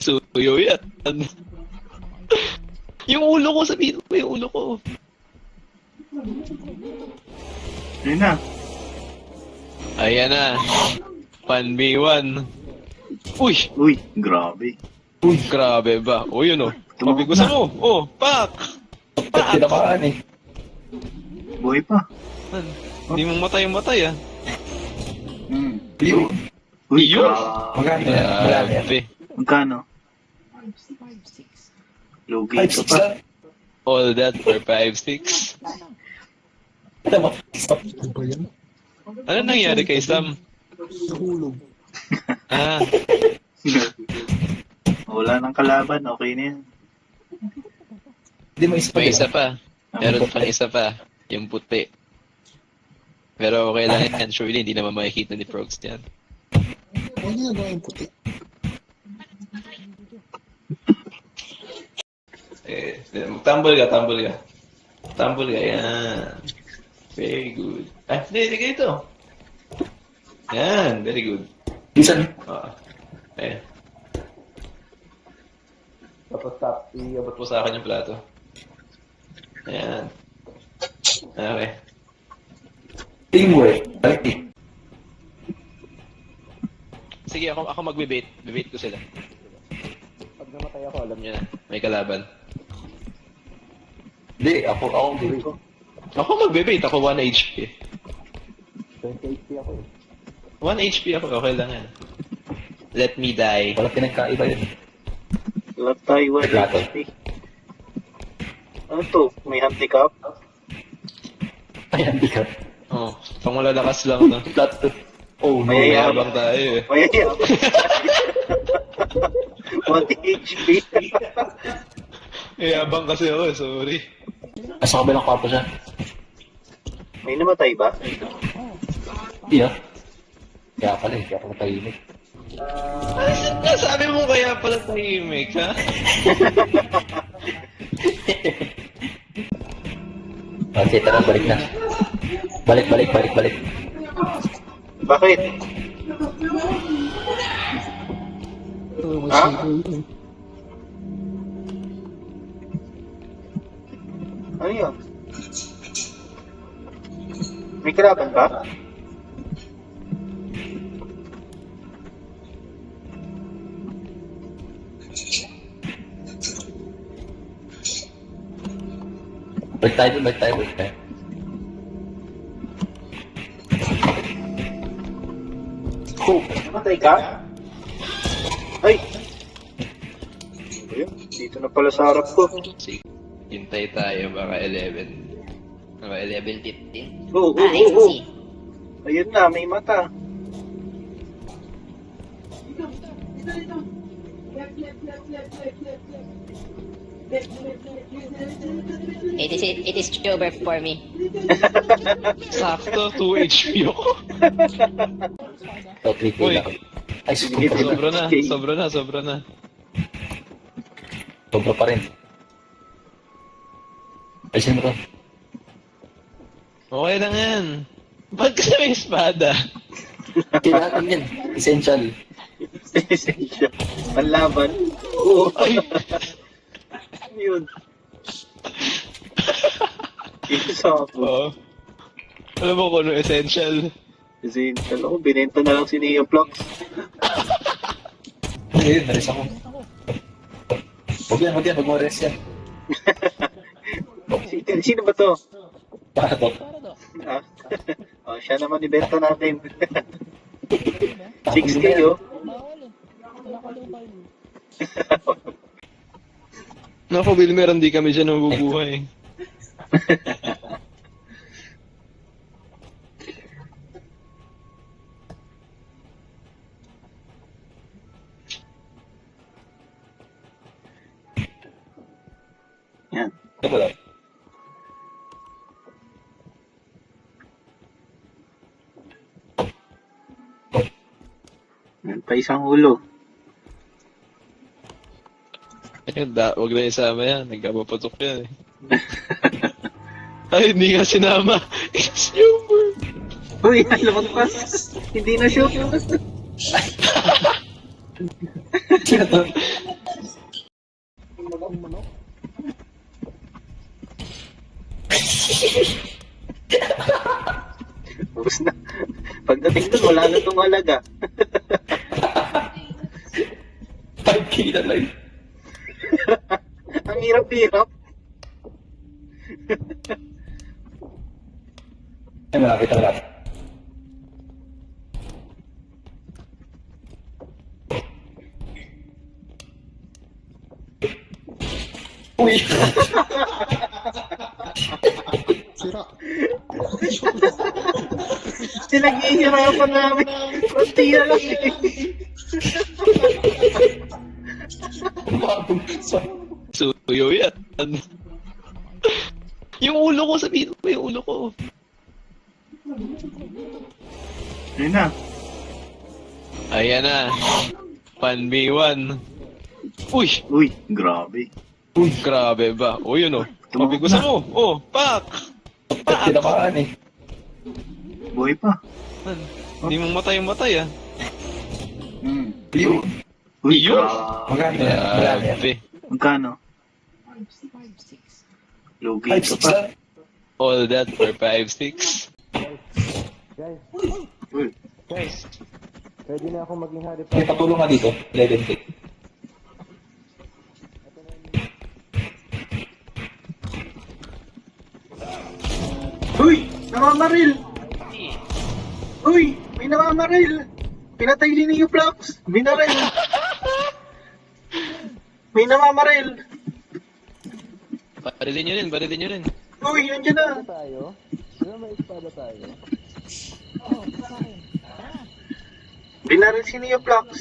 Suyo yan. Yung ulo ko, sabihin ko yung ulo ko. Ayun na. Ayan na. 1v1. Uy! Uy, grabe. Uy, Grabe ba? O yun o. Tumakbo Mabigusa na. mo. Oh, pak! Pak! tinamaan eh. Buhay pa. Hindi mong matay ah. Yun. Uy, Yun. Magkano yan? Magkano yan? Grabe. Magkano? Lugi ito 5-6 pa. lang. All that for 5-6. Ano ba? Ano nangyari kay Sam? Nahulog. Ah, Wala nang kalaban, okay na yan. Hindi mo isa pa. may isa pa. Meron pang isa pa. Yung puti. Pero okay lang yan. Surely hindi naman makikita ni Progs yan. Huwag niyo nagawa yung puti. Tumble ka. Tumble ka, yan. Very good. Ah, hindi ito. Yan, very good. Isan. Ayan. Tapos iabot mo sa akin yung plato. Ayan. Okay. Teamwork. Balik eh. Sige, ako magbe-bait. Bebait ko sila. Pag namatay ako, alam niyo na. May kalaban. Hindi, ako hindi ko. Ako magbe-bait. Ako 1 HP. 20 HP ako eh. 1 HP ako. Okay lang yan. Let me die. Wala pinagkaiba yun. Lahat tayo, Plato. Ano to? May handicap? Ay, hindi ka. Oh, pang malalakas lang na. Plato. Oh, no. Mayabang tayo eh. Mayayab. 1 HP. Mayabang kasi ako eh. Sorry. Nasa kabilang kwarto siya. May namatay ba? Hindi ah. Kaya pala eh. Kaya pala tahimik. Sabi mo kaya pala tahimik, ha? Okay, tara, balik na. Balik. Bakit? Ito, may Ha? sigaw ito. Ano yun? May kalaban ba? Balik tayo. Oh, Namatay ka? Ay! Ano yun? Dito na pala sa harap ko. Sige. Hintay tayo baka 11. Baka 11:15. Oo, Ayun na, may mata. It is over for me. Sakto, 2 HP ako. so 3K Uy. lang. Ay, Sobra na. Sobra pa rin. Ay, sino to? Okay lang yan. Ba't kasi may espada? Kailangan yan. Essential. Essential. Panlaban. Oo. Ay, Yun. Ito sa ako. oo. Alam mo kung ano essential? Essential. Ako, binenta na lang si Neo Vlogs. Ngayon, naris ako. Huwag mo rest yan. Sino ba to? Para to. Ah? Oh, siya naman ibenta natin. Tapos 6K, na yan. oh. Naku, Wilmer, hindi kami dyan nabubuhay. Yan. Ito ba lang? Yan pa isang ulo. Ayun, huwag na isama yan. Nagkapapatok yan eh. Ay, hindi nga sinama. It's over. Uy, lumagpas. Hindi na shoot. Sino to? Pagdating doon, wala na itong halaga. 5K na lang. Ang hirap-hirap. Ay, malapit na malapit. Uy! Sira. Pinaghihirapan namin. Kunti na lang eh. Umabog sa... Suyo yan. Yung ulo ko, sabihin mo yung ulo ko. Ayun na. Ayan na. 1v1. Uy! Uy, grabe. Uy! Grabe ba? O yun o. Tumakbo Mabigusan na. mo. Oh, pak! Tinamaan eh. Buhay pa. Hindi mo matay ah. Hmm. Yun! Uy, Yun. Maganda yan. Maganda yan. Grabe. Magkano? Lugi 5-6 ka pa. lang. All that for 5-6. Uy, May patulong nga dito. 11K. Uy! Namamaril! Uy! May namamaril! Pinatay din yung Flaps! Binaril! May namamaril! Barilin nyo rin, barilin nyo rin. Uy! Nandiyan na! Binaril si Neo Flaps!